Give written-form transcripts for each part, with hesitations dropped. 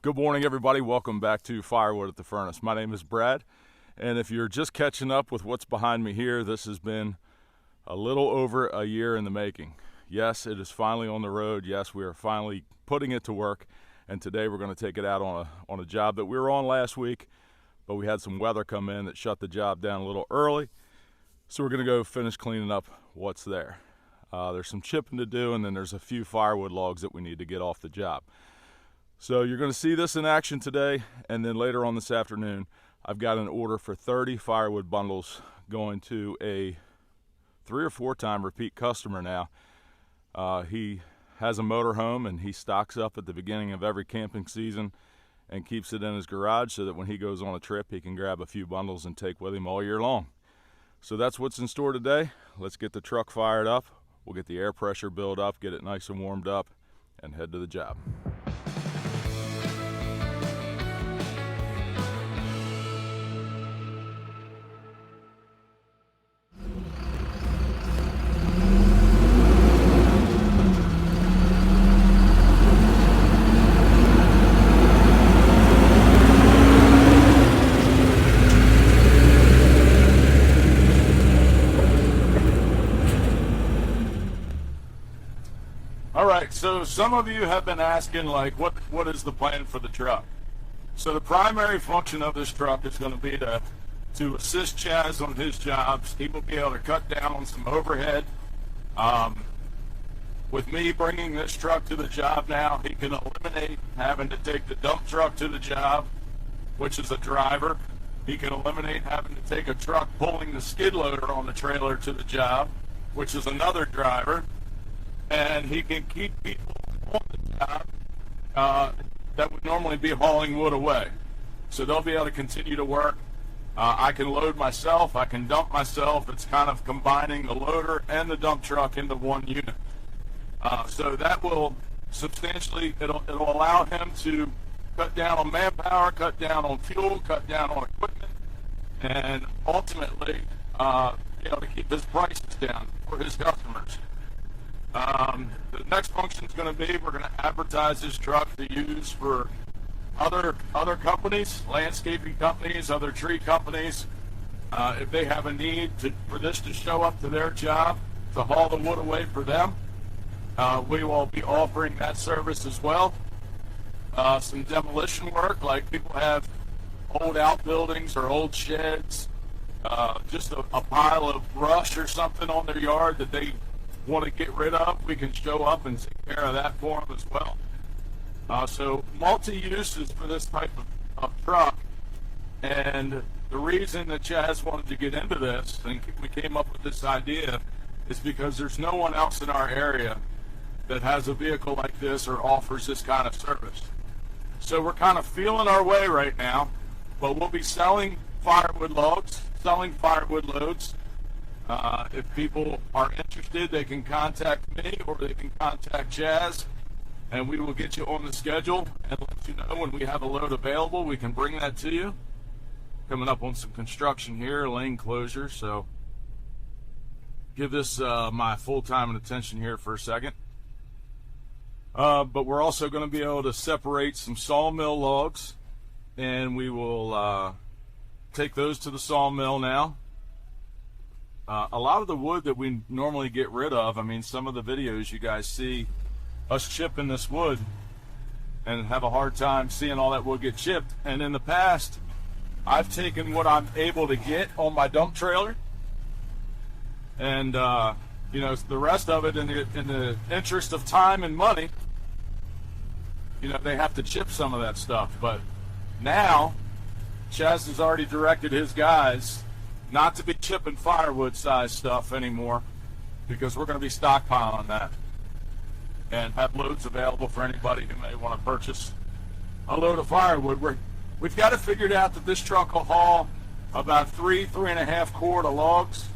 Good morning, everybody. Welcome back to Firewood at the Furnace. My name is Brad, and if you're just catching up with what's behind me here, this has been a little over a year in the making. Yes, it is finally on the road. Yes, we are finally putting it to work, and today we're going to take it out on a job that we were on last week, but we had some weather come in that shut the job down a little early, so we're going to go finish cleaning up what's there. There's some chipping to do, and then there's a few firewood logs that we need to get off the job. So you're going to see this in action today, and then later on this afternoon, I've got an order for 30 firewood bundles going to a 3 or 4 time repeat customer now. He has a motorhome, and he stocks up at the beginning of every camping season and keeps it in his garage so that when he goes on a trip, he can grab a few bundles and take with him all year long. So that's what's in store today. Let's get the truck fired up. We'll get the air pressure built up, get it nice and warmed up, and head to the job. So some of you have been asking, like, what is the plan for the truck? So the primary function of this truck is going to be to assist Chaz on his jobs. He will be able to cut down on some overhead. With me bringing this truck to the job now, he can eliminate having to take the dump truck to the job, which is a driver. He can eliminate having to take a truck pulling the skid loader on the trailer to the job, which is another driver. And he can keep people on the job that would normally be hauling wood away. So they'll be able to continue to work. I can load myself, I can dump myself. It's kind of combining the loader and the dump truck into one unit. So that will substantially, it'll allow him to cut down on manpower, cut down on fuel, cut down on equipment, and ultimately be able to keep his prices down for his customers. The next function is going to be, we're going to advertise this truck to use for other companies, landscaping companies, other tree companies. If they have a need for this to show up to their job, to haul the wood away for them, we will be offering that service as well. Some demolition work, like people have old outbuildings or old sheds, just a pile of brush or something on their yard that they want to get rid of, we can show up and take care of that for them as well. So multi-uses for this type of truck, and the reason that Chaz wanted to get into this, and we came up with this idea, is because there's no one else in our area that has a vehicle like this or offers this kind of service. So we're kind of feeling our way right now, but we'll be selling firewood logs, selling firewood loads. If people are interested, they can contact me or they can contact Chaz, and we will get you on the schedule and let you know when we have a load available. We can bring that to you. Coming up on some construction here, lane closure, so give this my full time and attention here for a second. But we're also going to be able to separate some sawmill logs, and we will take those to the sawmill now. A lot of the wood that we normally get rid of, I mean, some of the videos you guys see us chipping this wood and have a hard time seeing all that wood get chipped. And in the past, I've taken what I'm able to get on my dump trailer, and you know, the rest of it, in the interest of time and money, you know, they have to chip some of that stuff. But now, Chaz has already directed his guys not to be chipping firewood size stuff anymore, because we're going to be stockpiling that and have loads available for anybody who may want to purchase a load of firewood. We've got it figured out that this truck will haul about 3.5 cord of logs.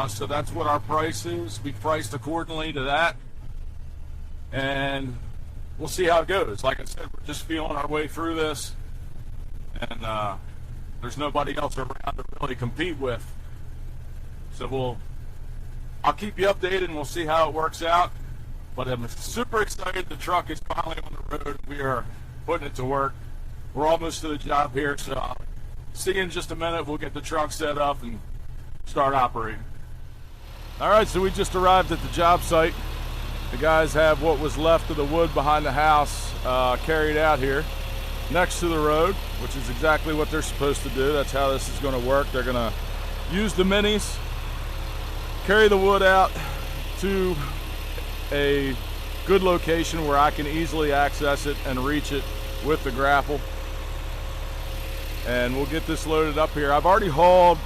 So that's what our price is. We priced accordingly to that, and we'll see how it goes. Like I said, we're just feeling our way through this, and there's nobody else around to really compete with. So I'll keep you updated, and we'll see how it works out. But I'm super excited the truck is finally on the road. We are putting it to work. We're almost to the job here, so I'll see you in just a minute. We'll get the truck set up and start operating. All right, so we just arrived at the job site. The guys have what was left of the wood behind the house carried out here next to the road, which is exactly what they're supposed to do. That's how this is going to work. They're going to use the minis, carry the wood out to a good location where I can easily access it and reach it with the grapple. And we'll get this loaded up here. I've already hauled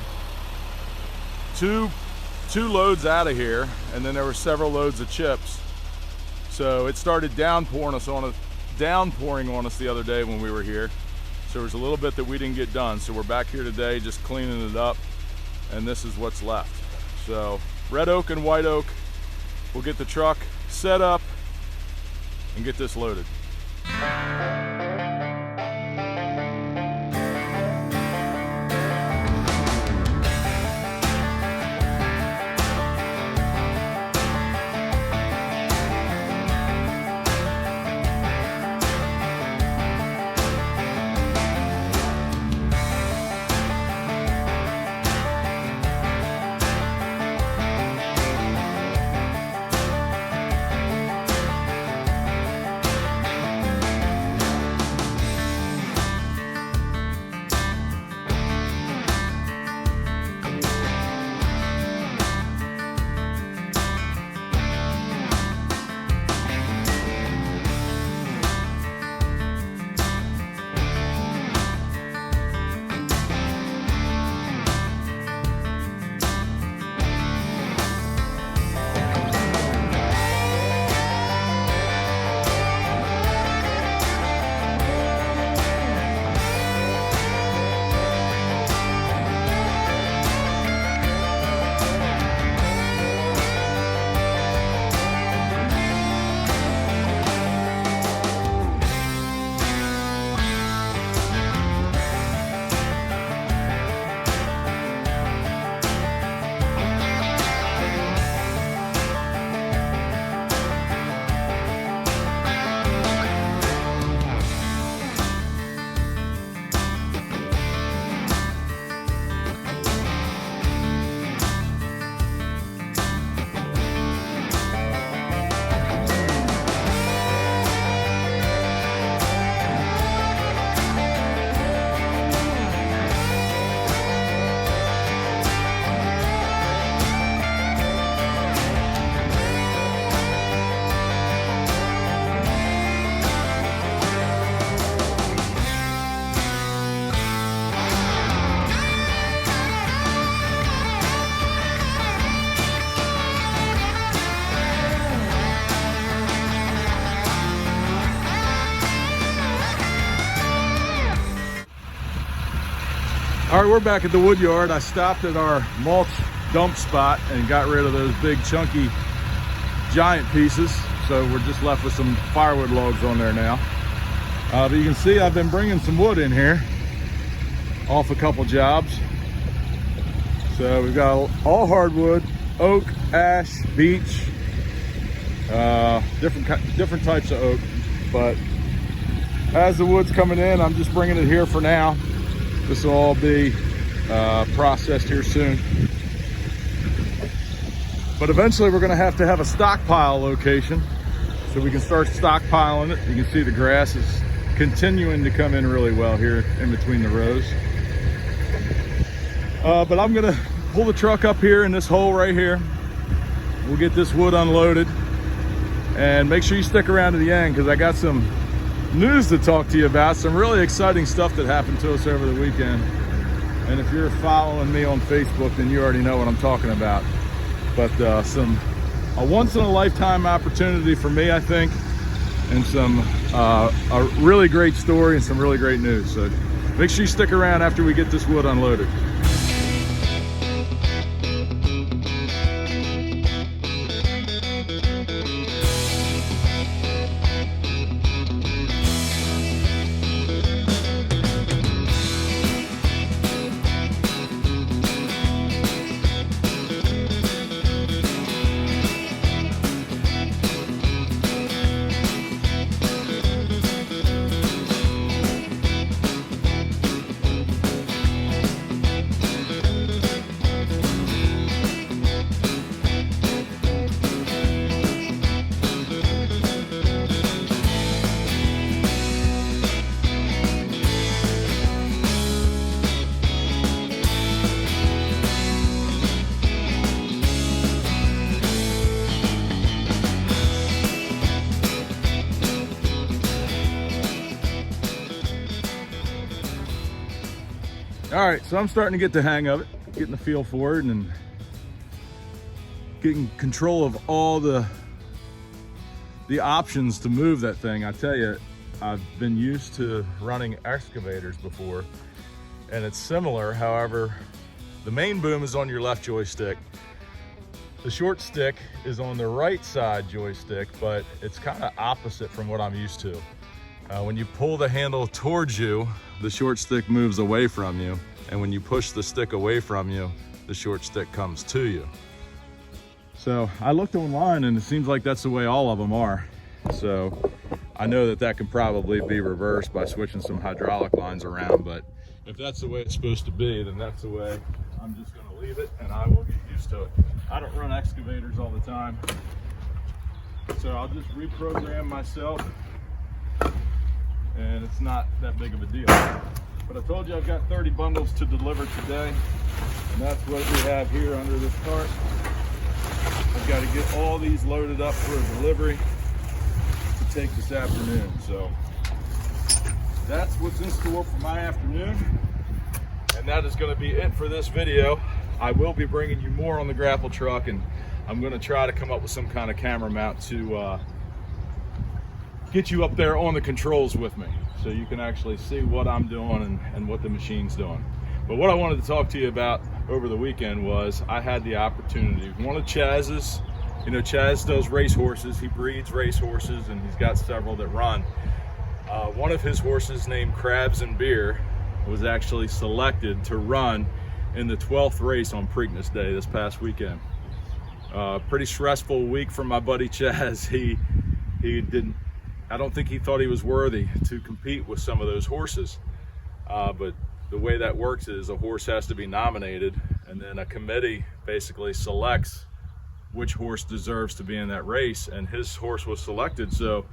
two loads out of here, and then there were several loads of chips. So it started downpouring on us the other day when we were here. So there was a little bit that we didn't get done. So we're back here today just cleaning it up, and this is what's left. So red oak and white oak. We'll get the truck set up and get this loaded. All right, we're back at the wood yard. I stopped at our mulch dump spot and got rid of those big chunky giant pieces. So we're just left with some firewood logs on there now. But you can see I've been bringing some wood in here off a couple jobs. So we've got all hardwood, oak, ash, beech, different types of oak. But as the wood's coming in, I'm just bringing it here for now. This will all be processed here soon. But eventually we're going to have a stockpile location so we can start stockpiling it. You can see the grass is continuing to come in really well here in between the rows. But I'm going to pull the truck up here in this hole right here. We'll get this wood unloaded. And make sure you stick around to the end because I got some news to talk to you about, some really exciting stuff that happened to us over the weekend. And if you're following me on Facebook, then you already know what I'm talking about. But a once-in-a-lifetime opportunity for me, I think, and a really great story and some really great news. So make sure you stick around after we get this wood unloaded. All right, so I'm starting to get the hang of it, getting the feel for it, and getting control of all the options to move that thing. I tell you, I've been used to running excavators before, and it's similar. However, the main boom is on your left joystick. The short stick is on the right side joystick, but it's kind of opposite from what I'm used to. When you pull the handle towards you, the short stick moves away from you. And when you push the stick away from you, the short stick comes to you. So I looked online and it seems like that's the way all of them are. So I know that that can probably be reversed by switching some hydraulic lines around, but if that's the way it's supposed to be, then that's the way I'm just gonna leave it, and I will get used to it. I don't run excavators all the time, so I'll just reprogram myself, and it's not that big of a deal. But I told you I've got 30 bundles to deliver today, and that's what we have here under this cart. I've got to get all these loaded up for a delivery to take this afternoon. So that's what's in store for my afternoon, and that is going to be it for this video. I will be bringing you more on the Grapple truck, and I'm going to try to come up with some kind of camera mount to get you up there on the controls with me, so you can actually see what I'm doing and what the machine's doing. But what I wanted to talk to you about over the weekend was I had the opportunity. One of Chaz's, you know, Chaz does race horses. He breeds race horses, and he's got several that run. One of his horses, named Crabs and Beer, was actually selected to run in the 12th race on Preakness Day this past weekend. Pretty stressful week for my buddy Chaz. He didn't, I don't think he thought he was worthy to compete with some of those horses. But the way that works is a horse has to be nominated, and then a committee basically selects which horse deserves to be in that race, and his horse was selected. So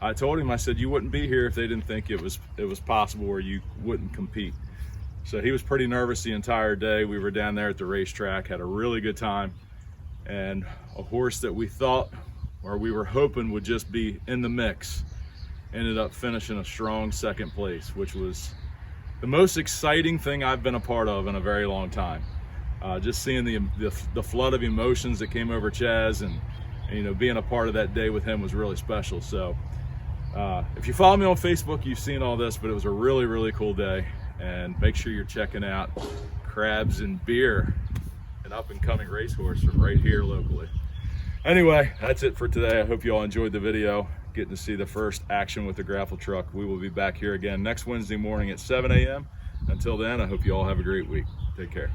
I told him, I said, you wouldn't be here if they didn't think it was possible, or you wouldn't compete. So he was pretty nervous the entire day. We were down there at the racetrack, had a really good time, and a horse that we thought, or we were hoping would just be in the mix, ended up finishing a strong second place, which was the most exciting thing I've been a part of in a very long time. Just seeing the flood of emotions that came over Chaz, and you know, being a part of that day with him was really special. So if you follow me on Facebook, you've seen all this, but it was a really, really cool day. And make sure you're checking out Crabs and Beer, an up and coming racehorse from right here locally. Anyway, that's it for today. I hope you all enjoyed the video, getting to see the first action with the Grapple truck. We will be back here again next Wednesday morning at 7 a.m. Until then, I hope you all have a great week. Take care.